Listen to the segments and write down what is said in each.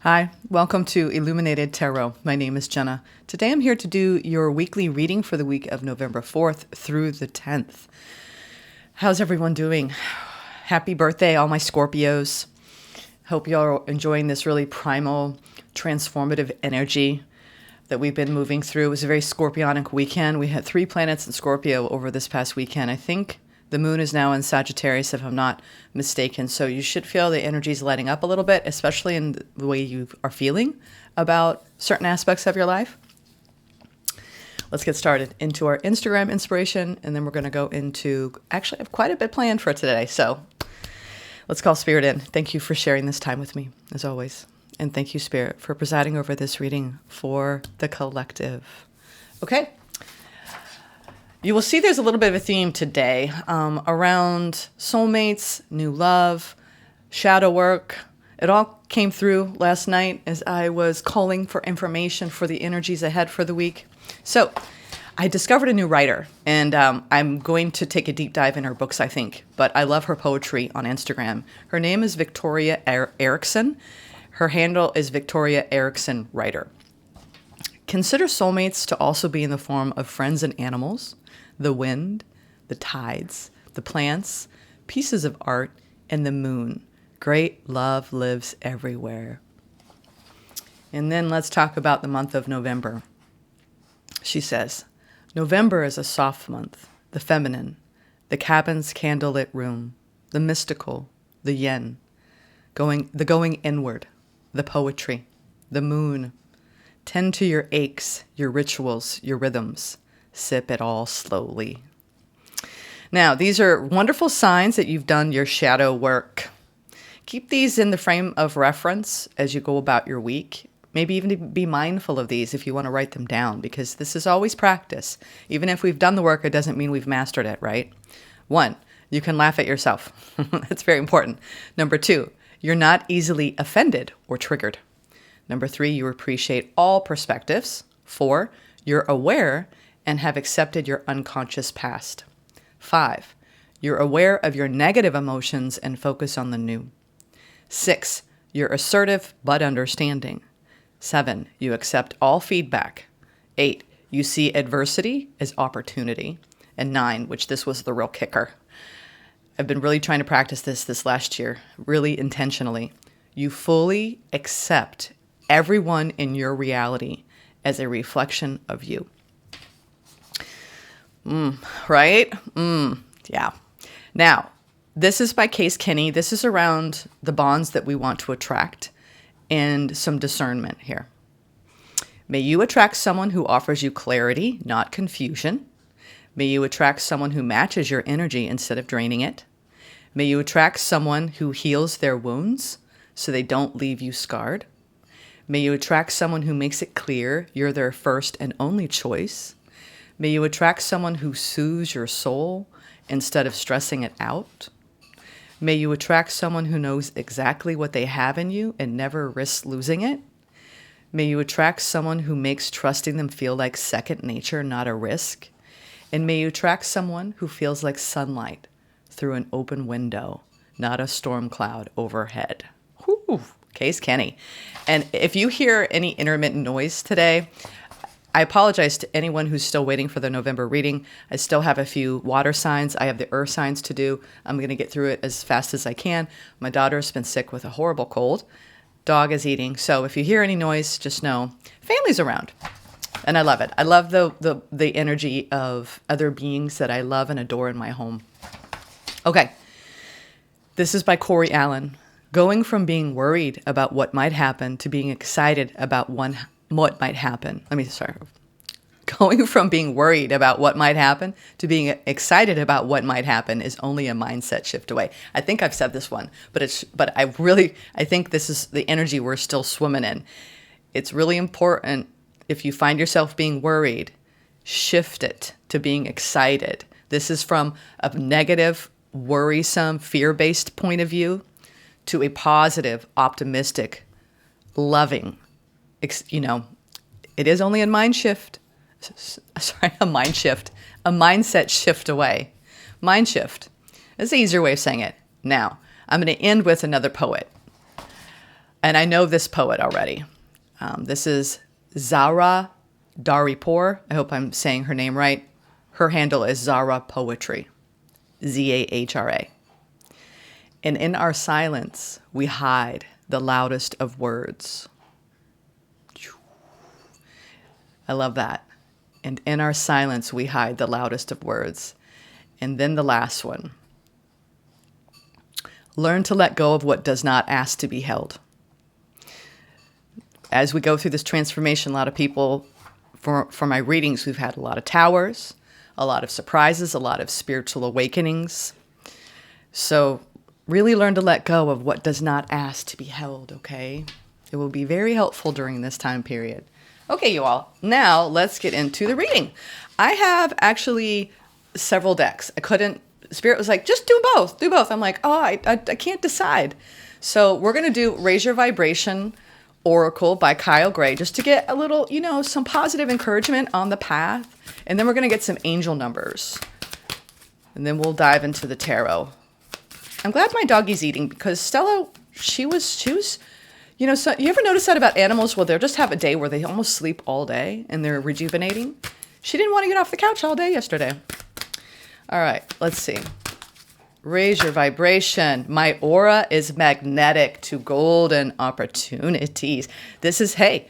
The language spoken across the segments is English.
Hi, welcome to Illuminated Tarot. My name is Jenna. Today I'm here to do your weekly reading for the week of November 4th through the 10th. How's everyone doing? Happy birthday, all my Scorpios. Hope y'all are enjoying this really primal, transformative energy that we've been moving through. It was a very Scorpionic weekend. We had 3 planets in Scorpio over this past weekend. I think the moon is now in Sagittarius, if I'm not mistaken. So you should feel the energies lighting up a little bit, especially in the way you are feeling about certain aspects of your life. Let's get started into our Instagram inspiration, and then we're going to go into, actually, I have quite a bit planned for today. So let's call Spirit in. Thank you for sharing this time with me, as always. And thank you, Spirit, for presiding over this reading for the collective. Okay. You will see there's a little bit of a theme today around soulmates, new love, shadow work. It all came through last night as I was calling for information for the energies ahead for the week. So I discovered a new writer, and I'm going to take a deep dive in her books, I think. But I love her poetry on Instagram. Her name is Victoria Erickson. Her handle is Victoria Erickson Writer. Consider soulmates to also be in the form of friends and animals, the wind, the tides, the plants, pieces of art, and the moon. Great love lives everywhere. And then let's talk about the month of November. She says, November is a soft month, the feminine, the cabin's candlelit room, the mystical, the yin, going inward, the poetry, the moon. Tend to your aches, your rituals, your rhythms. Sip it all slowly. Now, these are wonderful signs that you've done your shadow work. Keep these in the frame of reference as you go about your week. Maybe even be mindful of these if you want to write them down, because this is always practice. Even if we've done the work, it doesn't mean we've mastered it, right? 1, you can laugh at yourself. That's very important. Number 2, you're not easily offended or triggered. Number 3, you appreciate all perspectives. 4, you're aware and have accepted your unconscious past. 5, you're aware of your negative emotions and focus on the new. 6, you're assertive but understanding. 7, you accept all feedback. 8, you see adversity as opportunity. And 9, which this was the real kicker. I've been really trying to practice this last year, really intentionally. You fully accept everyone in your reality as a reflection of you. Right? Yeah. Now, this is by Case Kenny. This is around the bonds that we want to attract and some discernment here. May you attract someone who offers you clarity, not confusion. May you attract someone who matches your energy instead of draining it. May you attract someone who heals their wounds so they don't leave you scarred. May you attract someone who makes it clear you're their first and only choice. May you attract someone who soothes your soul instead of stressing it out. May you attract someone who knows exactly what they have in you and never risks losing it. May you attract someone who makes trusting them feel like second nature, not a risk. And may you attract someone who feels like sunlight through an open window, not a storm cloud overhead. Whew, Case Kenny. And if you hear any intermittent noise today, I apologize to anyone who's still waiting for the November reading. I still have a few water signs. I have the earth signs to do. I'm going to get through it as fast as I can. My daughter's been sick with a horrible cold. Dog is eating. So if you hear any noise, just know family's around. And I love it. I love the energy of other beings that I love and adore in my home. Okay. This is by Corey Allen. Going from being worried about what might happen to being excited about what might happen. Going from being worried about what might happen to being excited about what might happen is only a mindset shift away. I think I've said this one, but I think this is the energy we're still swimming in. It's really important, if you find yourself being worried, shift it to being excited. This is from a negative, worrisome, fear-based point of view to a positive, optimistic, loving. It is only a mind shift. A mindset shift away. Mind shift. That's the easier way of saying it. Now, I'm going to end with another poet. And I know this poet already. This is Zara Daripur. I hope I'm saying her name right. Her handle is Zara Poetry, Zahra. And in our silence, we hide the loudest of words. I love that. And in our silence, we hide the loudest of words. And then the last one. Learn to let go of what does not ask to be held. As we go through this transformation, a lot of people, for my readings, we've had a lot of towers, a lot of surprises, a lot of spiritual awakenings. So really learn to let go of what does not ask to be held, okay? It will be very helpful during this time period. Okay, you all, now let's get into the reading. I have actually several decks. Spirit was like, just do both. I'm like, oh, I can't decide. So we're going to do Raise Your Vibration Oracle by Kyle Gray, just to get a little, some positive encouragement on the path. And then we're going to get some angel numbers. And then we'll dive into the tarot. I'm glad my doggy's eating, because Stella, she was, so you ever notice that about animals? Well, they'll just have a day where they almost sleep all day and they're rejuvenating. She didn't want to get off the couch all day yesterday. All right, let's see. Raise your vibration. My aura is magnetic to golden opportunities. This is, hey,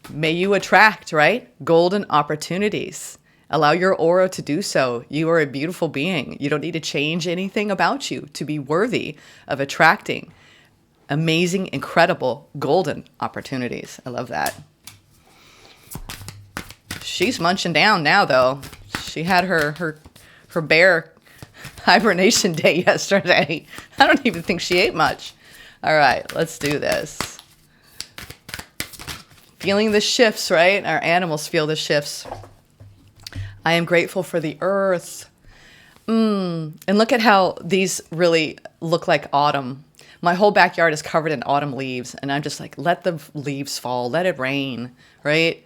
may you attract, right? Golden opportunities. Allow your aura to do so. You are a beautiful being. You don't need to change anything about you to be worthy of attracting amazing, incredible, golden opportunities. I love that. She's munching down now, though. She had her bear hibernation day yesterday. I don't even think she ate much. All right, let's do this. Feeling the shifts, right? Our animals feel the shifts. I am grateful for the earth. And look at how these really look like autumn. My whole backyard is covered in autumn leaves, and I'm just like, let the leaves fall, let it rain, right?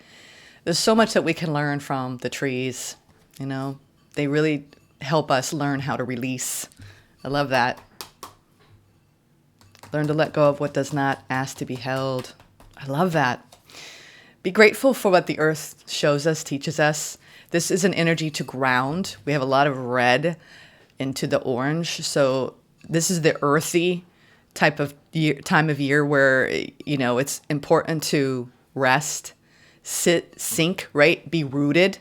There's so much that we can learn from the trees, They really help us learn how to release. I love that. Learn to let go of what does not ask to be held. I love that. Be grateful for what the earth shows us, teaches us. This is an energy to ground. We have a lot of red into the orange. So this is the earthy time of year where, it's important to rest, sit, sink, right? Be rooted.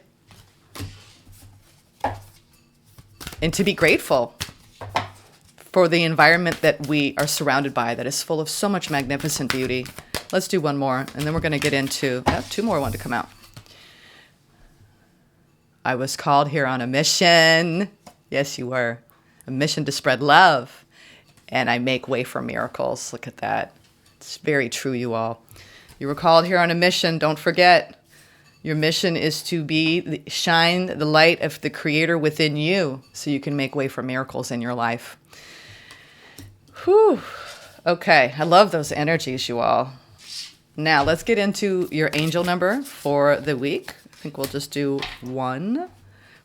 And to be grateful for the environment that we are surrounded by that is full of so much magnificent beauty. Let's do one more, and then we're going to get into, two more want to come out. I was called here on a mission. Yes, you were. A mission to spread love. And I make way for miracles. Look at that. It's very true, you all. You were called here on a mission. Don't forget. Your mission is to shine the light of the Creator within you so you can make way for miracles in your life. Whew. Okay. I love those energies, you all. Now, let's get into your angel number for the week. I think we'll just do one.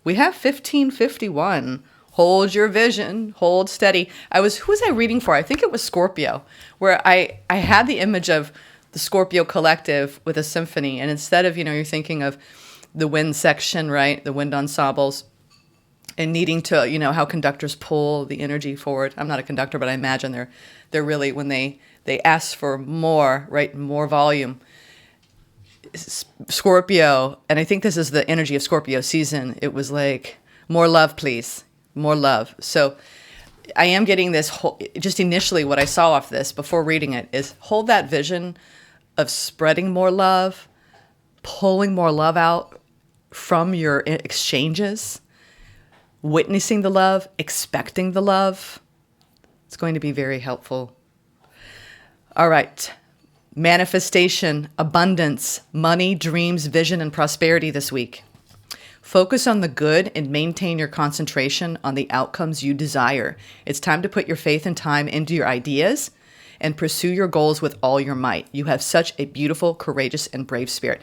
We have 1551. Hold your vision. Hold steady. Who was I reading for? I think it was Scorpio, where I had the image of the Scorpio collective with a symphony. And instead of, you're thinking of the wind section, right? The wind ensembles and needing to, how conductors pull the energy forward. I'm not a conductor, but I imagine they're really, when they ask for more, right? More volume. Scorpio, and I think this is the energy of Scorpio season. It was like, more love, please. More love. So I am getting this just initially what I saw off this before reading it is hold that vision of spreading more love, pulling more love out from your exchanges, witnessing the love, expecting the love. It's going to be very helpful. All right. Manifestation, abundance, money, dreams, vision, and prosperity this week. Focus on the good and maintain your concentration on the outcomes you desire. It's time to put your faith and time into your ideas and pursue your goals with all your might. You have such a beautiful, courageous, and brave spirit.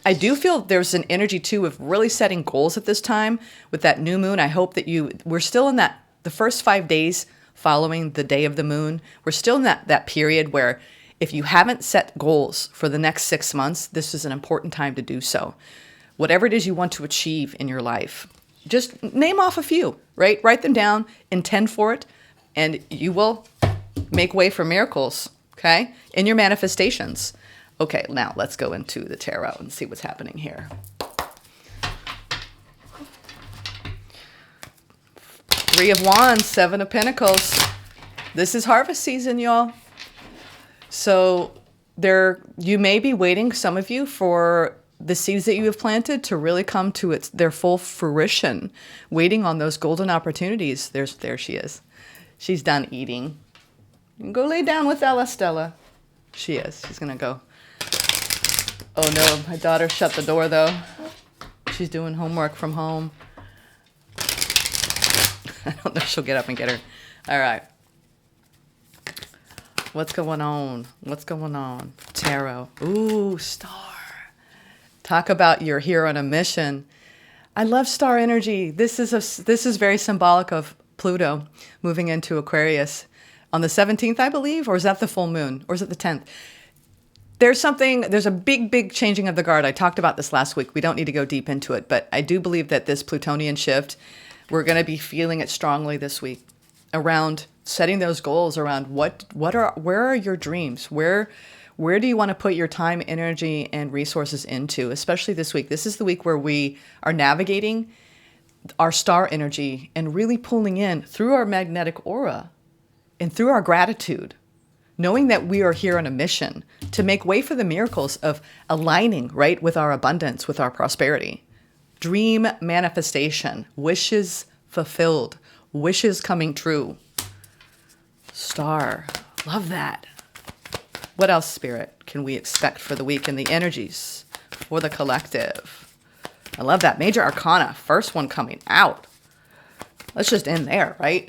I do feel there's an energy too of really setting goals at this time with that new moon. I hope that we're still in the first 5 days following the day of the moon. We're still in that period where If you haven't set goals for the next 6 months, this is an important time to do so. Whatever it is you want to achieve in your life, just name off a few, right? Write them down, intend for it, and you will make way for miracles, okay? In your manifestations. Okay, now let's go into the tarot and see what's happening here. Three of Wands, Seven of Pentacles. This is harvest season, y'all. So you may be waiting, some of you, for the seeds that you have planted to really come to their full fruition, waiting on those golden opportunities. There she is. She's done eating. You can go lay down with Ella Stella. She is. She's going to go. Oh no, my daughter shut the door though. She's doing homework from home. I don't know if she'll get up and get her. All right. What's going on? What's going on? Tarot. Ooh, star. Talk about you're here on a mission. I love star energy. This is very symbolic of Pluto moving into Aquarius on the 17th, I believe, or is that the full moon, or is it the 10th? There's a big changing of the guard. I talked about this last week. We don't need to go deep into it, but I do believe that this Plutonian shift, we're going to be feeling it strongly this week around setting those goals around where are your dreams? Where do you want to put your time, energy, and resources into, especially this week? This is the week where we are navigating our star energy and really pulling in through our magnetic aura and through our gratitude, knowing that we are here on a mission to make way for the miracles of aligning, right, with our abundance, with our prosperity. Dream manifestation, wishes fulfilled, wishes coming true. Star, love that. What else, Spirit, can we expect for the week and the energies for the collective? I love that. Major Arcana, first one coming out. Let's just end there, right?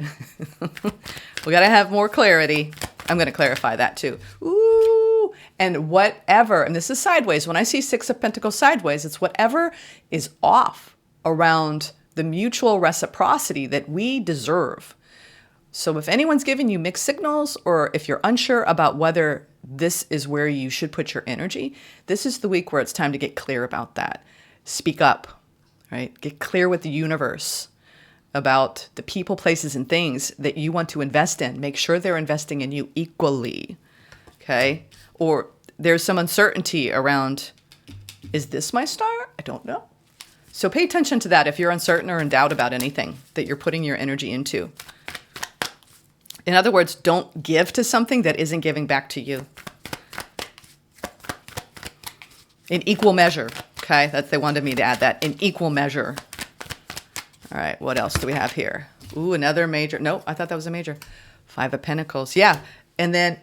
We got to have more clarity. I'm going to clarify that too. Ooh, and whatever, and this is sideways. When I see Six of Pentacles sideways, it's whatever is off around the mutual reciprocity that we deserve. So if anyone's giving you mixed signals, or if you're unsure about whether this is where you should put your energy, this is the week where it's time to get clear about that. Speak up, right? Get clear with the universe about the people, places, and things that you want to invest in. Make sure they're investing in you equally, okay? Or there's some uncertainty around, is this my star? I don't know. So pay attention to that if you're uncertain or in doubt about anything that you're putting your energy into. In other words, don't give to something that isn't giving back to you. In equal measure, okay? They wanted me to add that, in equal measure. All right, what else do we have here? Ooh, another major. Nope, I thought that was a major. Five of Pentacles, yeah. And then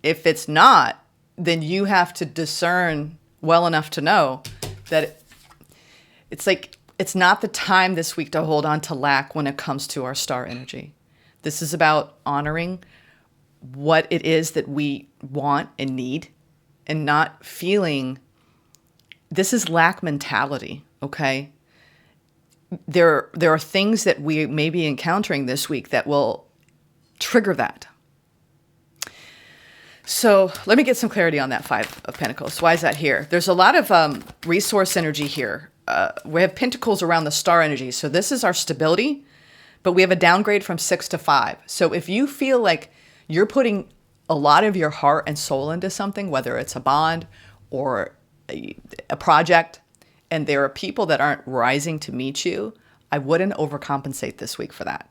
if it's not, then you have to discern well enough to know that it's like, it's not the time this week to hold on to lack when it comes to our star energy. This is about honoring what it is that we want and need and not feeling, this is lack mentality, okay? There are things that we may be encountering this week that will trigger that. So let me get some clarity on that Five of Pentacles. Why is that here? There's a lot of resource energy here. We have Pentacles around the star energy. So this is our stability, but we have a downgrade from 6 to 5. So if you feel like you're putting a lot of your heart and soul into something, whether it's a bond or a project, and there are people that aren't rising to meet you, I wouldn't overcompensate this week for that.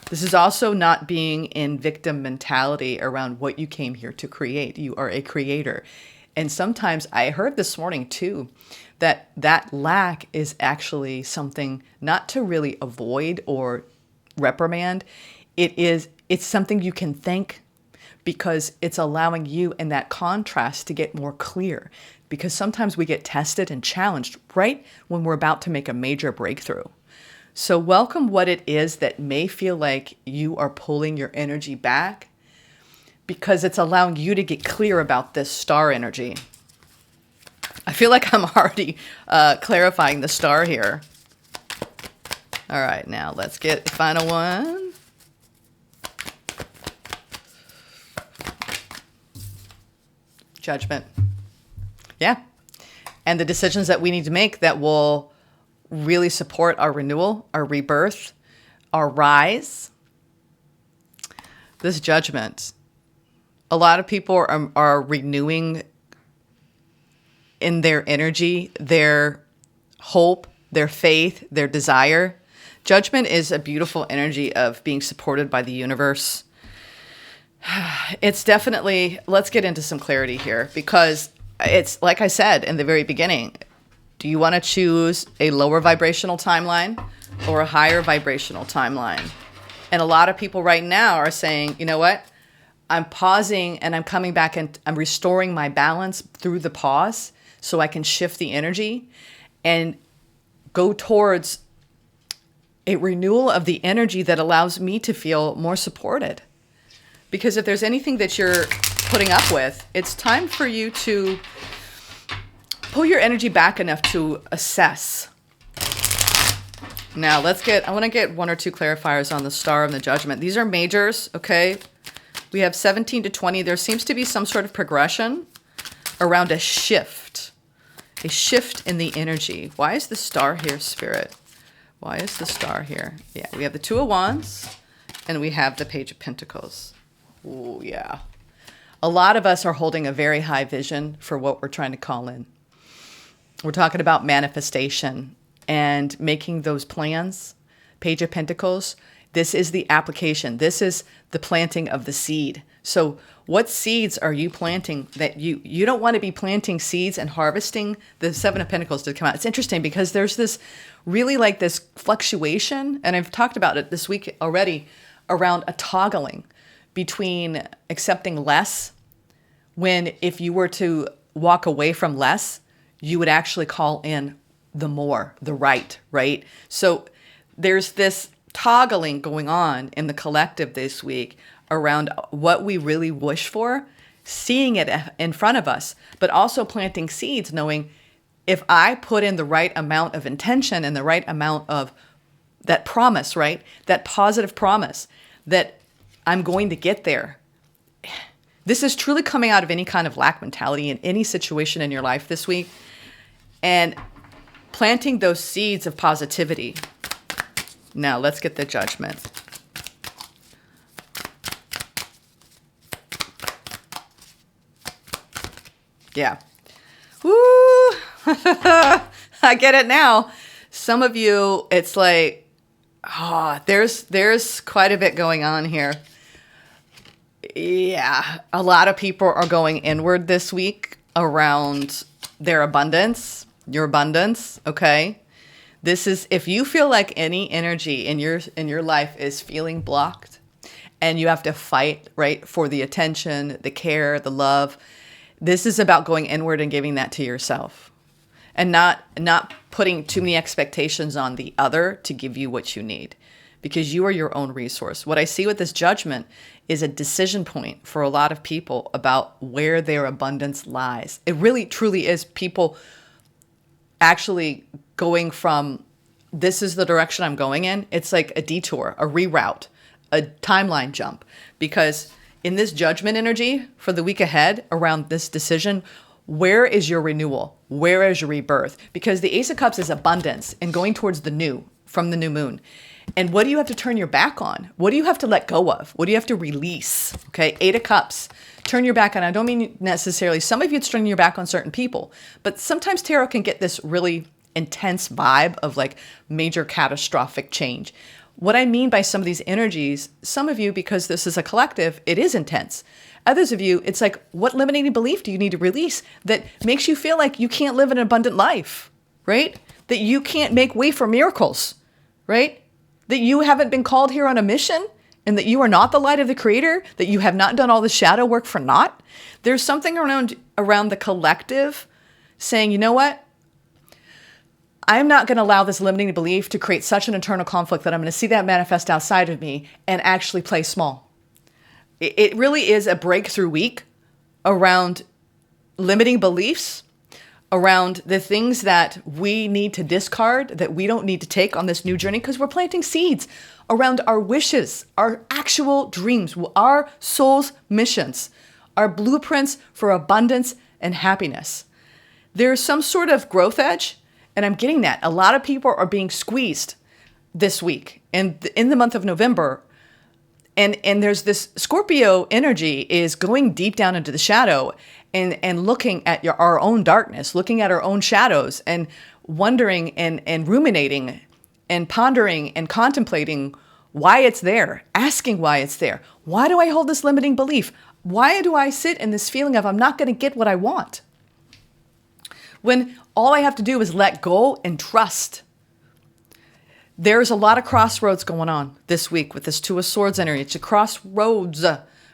This is also not being in victim mentality around what you came here to create. You are a creator. And sometimes I heard this morning too, that lack is actually something not to really avoid or reprimand. It's something you can thank, because it's allowing you in that contrast to get more clear. Because sometimes we get tested and challenged right when we're about to make a major breakthrough. So welcome what it is that may feel like you are pulling your energy back, because it's allowing you to get clear about this star energy. I feel like I'm already clarifying the star here. All right, now let's get the final one. Judgment. Yeah. And the decisions that we need to make that will really support our renewal, our rebirth, our rise. This judgment. A lot of people are renewing in their energy, their hope, their faith, their desire. Judgment is a beautiful energy of being supported by the universe. It's definitely, let's get into some clarity here, because it's like I said in the very beginning, do you want to choose a lower vibrational timeline or a higher vibrational timeline? And a lot of people right now are saying, you know what? I'm pausing and I'm coming back and I'm restoring my balance through the pause so I can shift the energy and go towards a renewal of the energy that allows me to feel more supported. Because if there's anything that you're putting up with, it's time for you to pull your energy back enough to assess. Now I want to get one or two clarifiers on the Star and the Judgment. These are majors, okay? We have 17 to 20. There seems to be some sort of progression around a shift in the energy. Why is the Star here, Spirit? Why is the Star here? Yeah, we have the Two of Wands and we have the Page of Pentacles. Oh, yeah. A lot of us are holding a very high vision for what we're trying to call in. We're talking about manifestation and making those plans. Page of Pentacles. This is the application. This is the planting of the seed. So what seeds are you planting that you don't want to be planting seeds and harvesting? The Seven of Pentacles did come out. It's interesting because there's this really like this fluctuation, and I've talked about it this week already, around a toggling between accepting less, when if you were to walk away from less, you would actually call in the more, the right? So there's this toggling going on in the collective this week around what we really wish for, seeing it in front of us, but also planting seeds, knowing if I put in the right amount of intention and the right amount of that promise, right? That positive promise that I'm going to get there. This is truly coming out of any kind of lack mentality in any situation in your life this week, and planting those seeds of positivity. Now let's get the Judgment. Yeah. Woo! I get it now. Some of you, it's like, there's quite a bit going on here. Yeah. A lot of people are going inward this week around their abundance, your abundance. Okay. This is, if you feel like any energy in your life is feeling blocked and you have to fight, right, for the attention, the care, the love, this is about going inward and giving that to yourself and not putting too many expectations on the other to give you what you need, because you are your own resource. What I see with this Judgment is a decision point for a lot of people about where their abundance lies. It really, truly is people actually going from, this is the direction I'm going in. It's like a detour, a reroute, a timeline jump, because in this Judgment energy for the week ahead around this decision, where is your renewal? Where is your rebirth? Because the Ace of Cups is abundance and going towards the new from the new moon. And what do you have to turn your back on? What do you have to let go of? What do you have to release? Okay, Eight of Cups. Turn your back on. I don't mean necessarily, some of you it's turning your back on certain people, but sometimes tarot can get this really intense vibe of like major catastrophic change. What I mean by some of these energies, some of you, because this is a collective, it is intense. Others of you, it's like, what limiting belief do you need to release that makes you feel like you can't live an abundant life, right? That you can't make way for miracles, right? That you haven't been called here on a mission, and that you are not the light of the Creator, that you have not done all the shadow work for naught. There's something around the collective saying, you know what? I'm not going to allow this limiting belief to create such an internal conflict that I'm going to see that manifest outside of me and actually play small. It really is a breakthrough week around limiting beliefs, around the things that we need to discard, that we don't need to take on this new journey, because we're planting seeds around our wishes, our actual dreams, our soul's missions, are blueprints for abundance and happiness. There's some sort of growth edge, and I'm getting that. A lot of people are being squeezed this week and in the month of November. And there's this Scorpio energy is going deep down into the shadow and looking at our own darkness, looking at our own shadows and wondering and ruminating and pondering and contemplating why it's there, asking why it's there. Why do I hold this limiting belief? Why do I sit in this feeling of I'm not going to get what I want? When all I have to do is let go and trust. There's a lot of crossroads going on this week with this Two of Swords energy. It's a crossroads,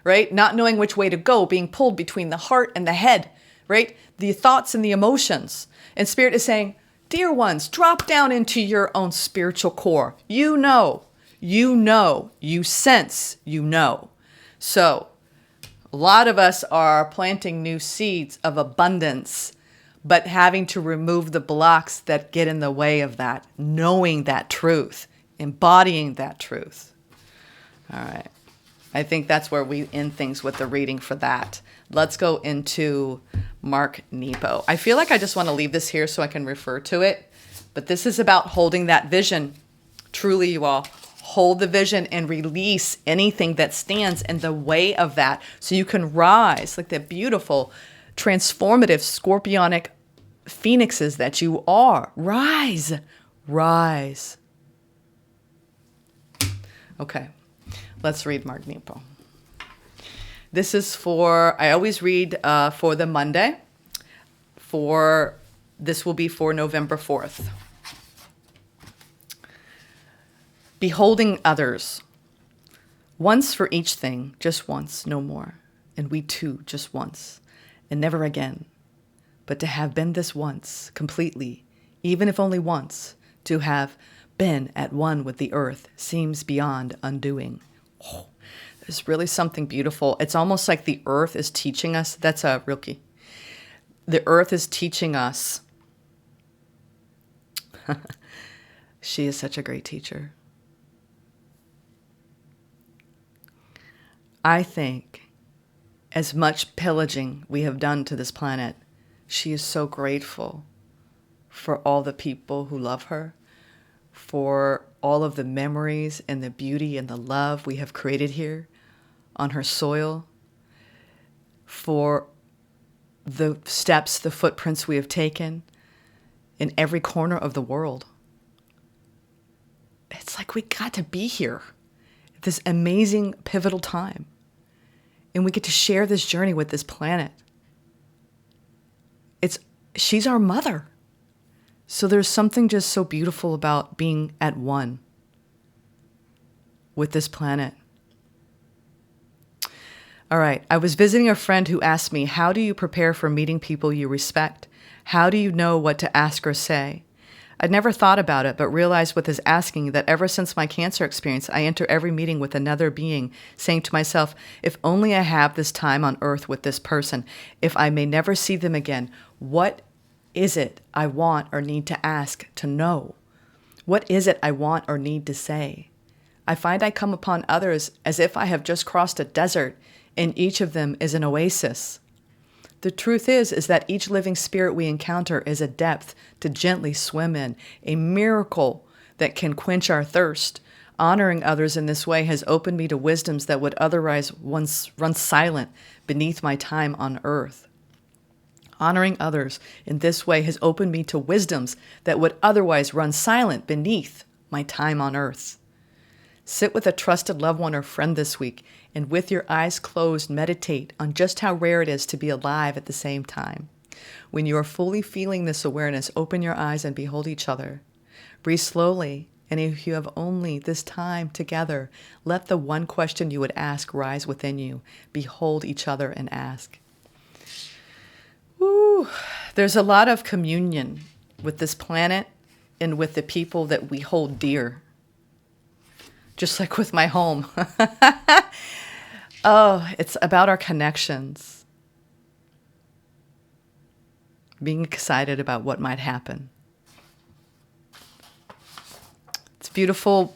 right? Not knowing which way to go, being pulled between the heart and the head, right? The thoughts and the emotions. And Spirit is saying, dear ones, drop down into your own spiritual core. You know, you sense, you know. So a lot of us are planting new seeds of abundance, but having to remove the blocks that get in the way of that, knowing that truth, embodying that truth. All right. I think that's where we end things with the reading for that. Let's go into Mark Nepo. I feel like I just want to leave this here so I can refer to it, but this is about holding that vision. Truly, you all hold the vision and release anything that stands in the way of that so you can rise like the beautiful transformative scorpionic phoenixes that you are. Rise. Okay, let's read Mark Nepo. This is I always read for the Monday. This will be for November 4th. Beholding others. Once for each thing, just once, no more. And we too, just once. And never again. But to have been this once, completely, even if only once, to have been at one with the earth seems beyond undoing. Oh, there's really something beautiful. It's almost like the earth is teaching us. That's a real key. The earth is teaching us. She is such a great teacher. I think as much pillaging we have done to this planet, she is so grateful for all the people who love her, for all of the memories and the beauty and the love we have created here on her soil, for the steps, the footprints we have taken in every corner of the world. It's like we got to be here at this amazing pivotal time. And we get to share this journey with this planet. She's our mother. So there's something just so beautiful about being at one with this planet. All right. I was visiting a friend who asked me, how do you prepare for meeting people you respect? How do you know what to ask or say? I'd never thought about it, but realized with his asking that ever since my cancer experience, I enter every meeting with another being, saying to myself, if only I have this time on earth with this person, if I may never see them again, what is it I want or need to ask to know? What is it I want or need to say? I find I come upon others as if I have just crossed a desert, and each of them is an oasis. The truth is that each living spirit we encounter is a depth to gently swim in, a miracle that can quench our thirst. Honoring others in this way has opened me to wisdoms that would otherwise once run silent beneath my time on earth. Honoring others in this way has opened me to wisdoms that would otherwise run silent beneath my time on earth. Sit with a trusted loved one or friend this week, and with your eyes closed, meditate on just how rare it is to be alive at the same time. When you are fully feeling this awareness, open your eyes and behold each other. Breathe slowly, and if you have only this time together, let the one question you would ask rise within you. Behold each other and ask. Woo. There's a lot of communion with this planet and with the people that we hold dear. Just like with my home. Oh, it's about our connections. Being excited about what might happen. It's a beautiful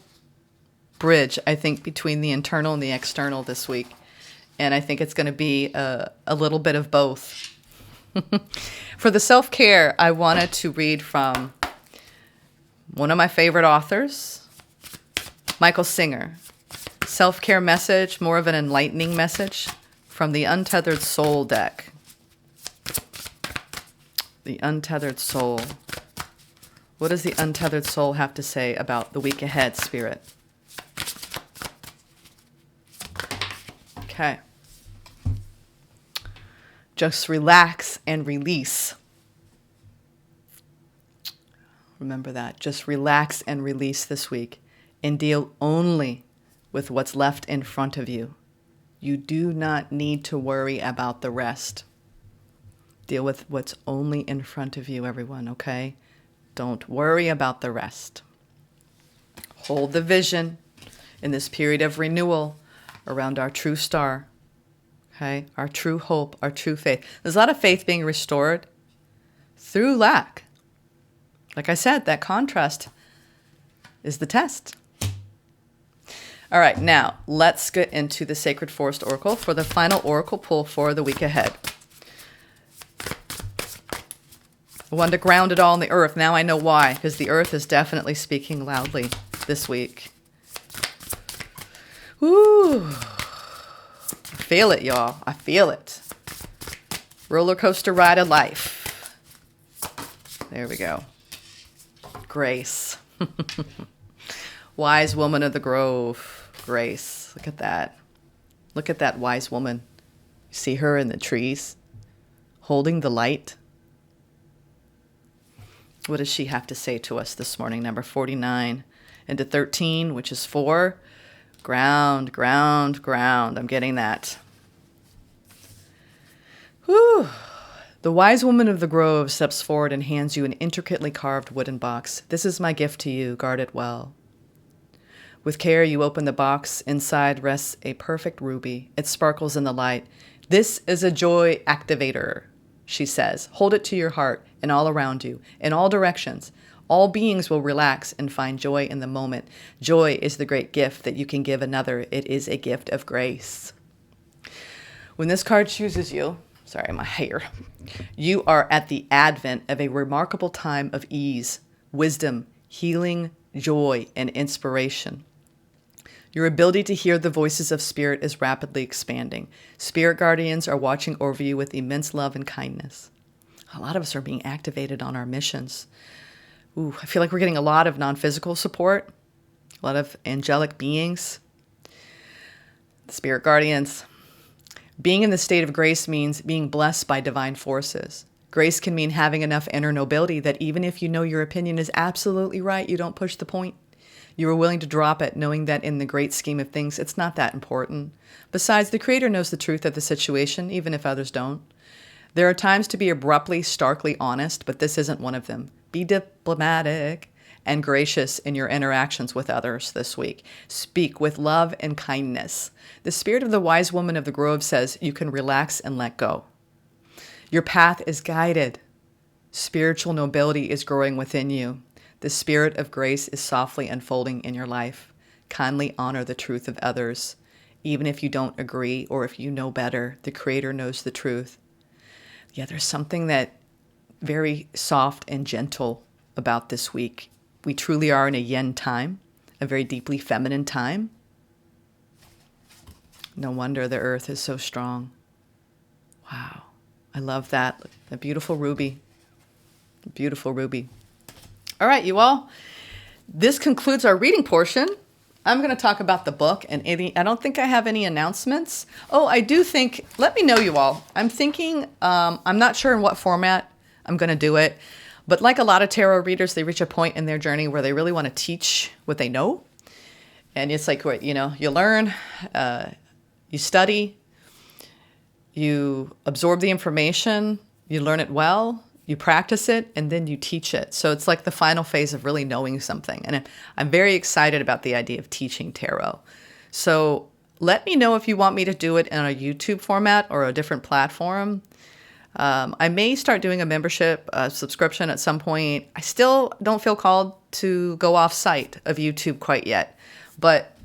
bridge, I think, between the internal and the external this week. And I think it's going to be a little bit of both. For the self-care, I wanted to read from one of my favorite authors, Michael Singer. Self-care message, more of an enlightening message from the Untethered Soul deck. The Untethered Soul. What does the Untethered Soul have to say about the week ahead, Spirit? Okay. Just relax and release. Remember that. Just relax and release this week and deal only with what's left in front of you. You do not need to worry about the rest. Deal with what's only in front of you, everyone, okay? Don't worry about the rest. Hold the vision in this period of renewal around our true star. Okay, our true hope, our true faith. There's a lot of faith being restored through lack. Like I said, that contrast is the test. All right, now let's get into the Sacred Forest Oracle for the final oracle pull for the week ahead. I wanted to ground it all in the earth. Now I know why, because the earth is definitely speaking loudly this week. Woo! I feel it, y'all. I feel it. Roller coaster ride of life. There we go. Grace. Wise woman of the grove. Grace. Look at that. Look at that wise woman. You see her in the trees, holding the light. What does she have to say to us this morning? Number 49 into 13, which is 4. Ground, ground, ground. I'm getting that. Whew. The wise woman of the grove steps forward and hands you an intricately carved wooden box. This is my gift to you. Guard it well. With care, you open the box. Inside rests a perfect ruby. It sparkles in the light. This is a joy activator, she says. Hold it to your heart and all around you, in all directions. All beings will relax and find joy in the moment. Joy is the great gift that you can give another. It is a gift of grace. When this card chooses you, sorry, my hair, you are at the advent of a remarkable time of ease, wisdom, healing, joy, and inspiration. Your ability to hear the voices of spirit is rapidly expanding. Spirit guardians are watching over you with immense love and kindness. A lot of us are being activated on our missions. Ooh, I feel like we're getting a lot of non-physical support, a lot of angelic beings, spirit guardians. Being in the state of grace means being blessed by divine forces. Grace can mean having enough inner nobility that even if you know your opinion is absolutely right, you don't push the point. You are willing to drop it, knowing that in the great scheme of things, it's not that important. Besides, the Creator knows the truth of the situation, even if others don't. There are times to be abruptly, starkly honest, but this isn't one of them. Be diplomatic and gracious in your interactions with others this week. Speak with love and kindness. The spirit of the wise woman of the grove says you can relax and let go. Your path is guided. Spiritual nobility is growing within you. The spirit of grace is softly unfolding in your life. Kindly honor the truth of others. Even if you don't agree or if you know better, the Creator knows the truth. Yeah, there's something that very soft and gentle about this week. We truly are in a yin time, a very deeply feminine time. No wonder the earth is so strong. Wow, I love that. A beautiful ruby. A beautiful ruby. All right, you all. This concludes our reading portion. I'm going to talk about the book, and I don't think I have any announcements. Oh, I do think, let me know, you all. I'm thinking, I'm not sure in what format I'm going to do it, but like a lot of tarot readers, they reach a point in their journey where they really want to teach what they know. And it's like, you know, you learn, you study, you absorb the information, you learn it well, you practice it, and then you teach it. So it's like the final phase of really knowing something. And I'm very excited about the idea of teaching tarot. So let me know if you want me to do it in a YouTube format or a different platform. I may start doing a membership subscription at some point. I still don't feel called to go off site of YouTube quite yet. But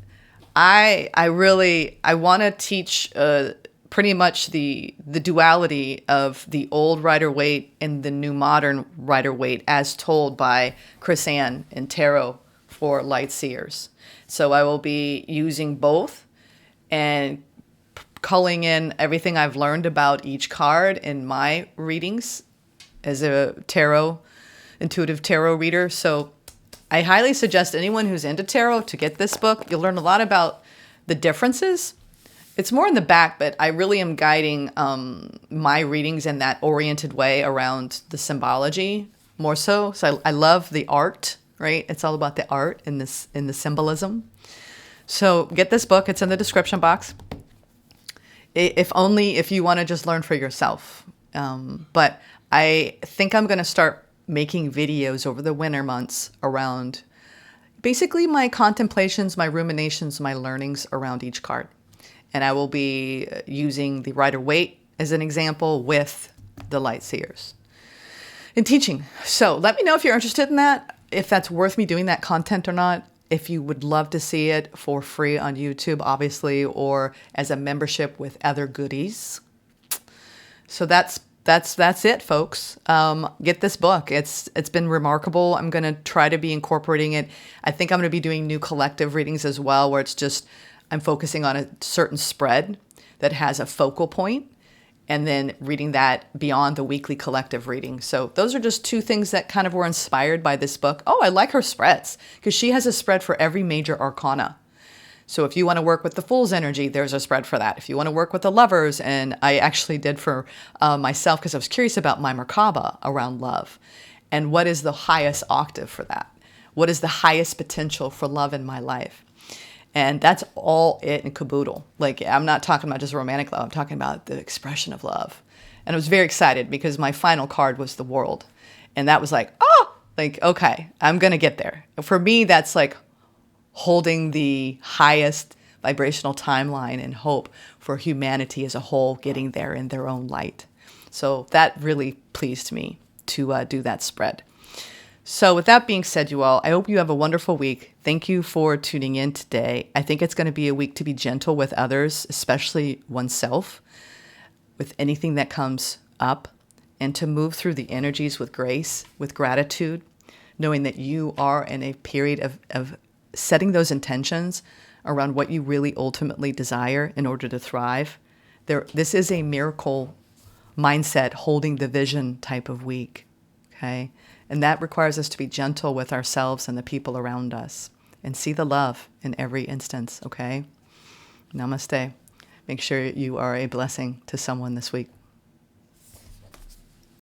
I want to teach pretty much the duality of the old Rider-Waite and the new modern Rider-Waite as told by Chris Ann in Tarot for Light Seers. So I will be using both and culling in everything I've learned about each card in my readings as a intuitive tarot reader. So I highly suggest anyone who's into tarot to get this book. You'll learn a lot about the differences. It's more in the back, but I really am guiding my readings in that oriented way around the symbology more so. So I love the art, right? It's all about the art in the symbolism. So get this book. It's in the description box. If you want to just learn for yourself. But I think I'm going to start making videos over the winter months around basically my contemplations, my ruminations, my learnings around each card. And I will be using the Rider-Waite as an example with the Light Seers in teaching. So let me know if you're interested in that, if that's worth me doing that content or not. If you would love to see it for free on YouTube, obviously, or as a membership with other goodies. So that's it, folks. Get this book. It's been remarkable. I'm going to try to be incorporating it. I think I'm going to be doing new collective readings as well, where it's just I'm focusing on a certain spread that has a focal point, and then reading that beyond the weekly collective reading. So those are just two things that kind of were inspired by this book. Oh, I like her spreads because she has a spread for every major arcana. So if you want to work with the Fool's energy, there's a spread for that. If you want to work with the Lovers, and I actually did for myself because I was curious about my Merkaba around love. And what is the highest octave for that? What is the highest potential for love in my life? And that's all it in caboodle. Like, I'm not talking about just romantic love. I'm talking about the expression of love. And I was very excited because my final card was the World. And that was like, oh, like, okay, I'm going to get there. For me, that's like holding the highest vibrational timeline and hope for humanity as a whole getting there in their own light. So that really pleased me to do that spread. So with that being said, you all, I hope you have a wonderful week. Thank you for tuning in today. I think it's going to be a week to be gentle with others, especially oneself, with anything that comes up, and to move through the energies with grace, with gratitude, knowing that you are in a period of setting those intentions around what you really ultimately desire in order to thrive. This is a miracle mindset, holding the vision type of week, okay? And that requires us to be gentle with ourselves and the people around us and see the love in every instance, okay? Namaste. Make sure you are a blessing to someone this week.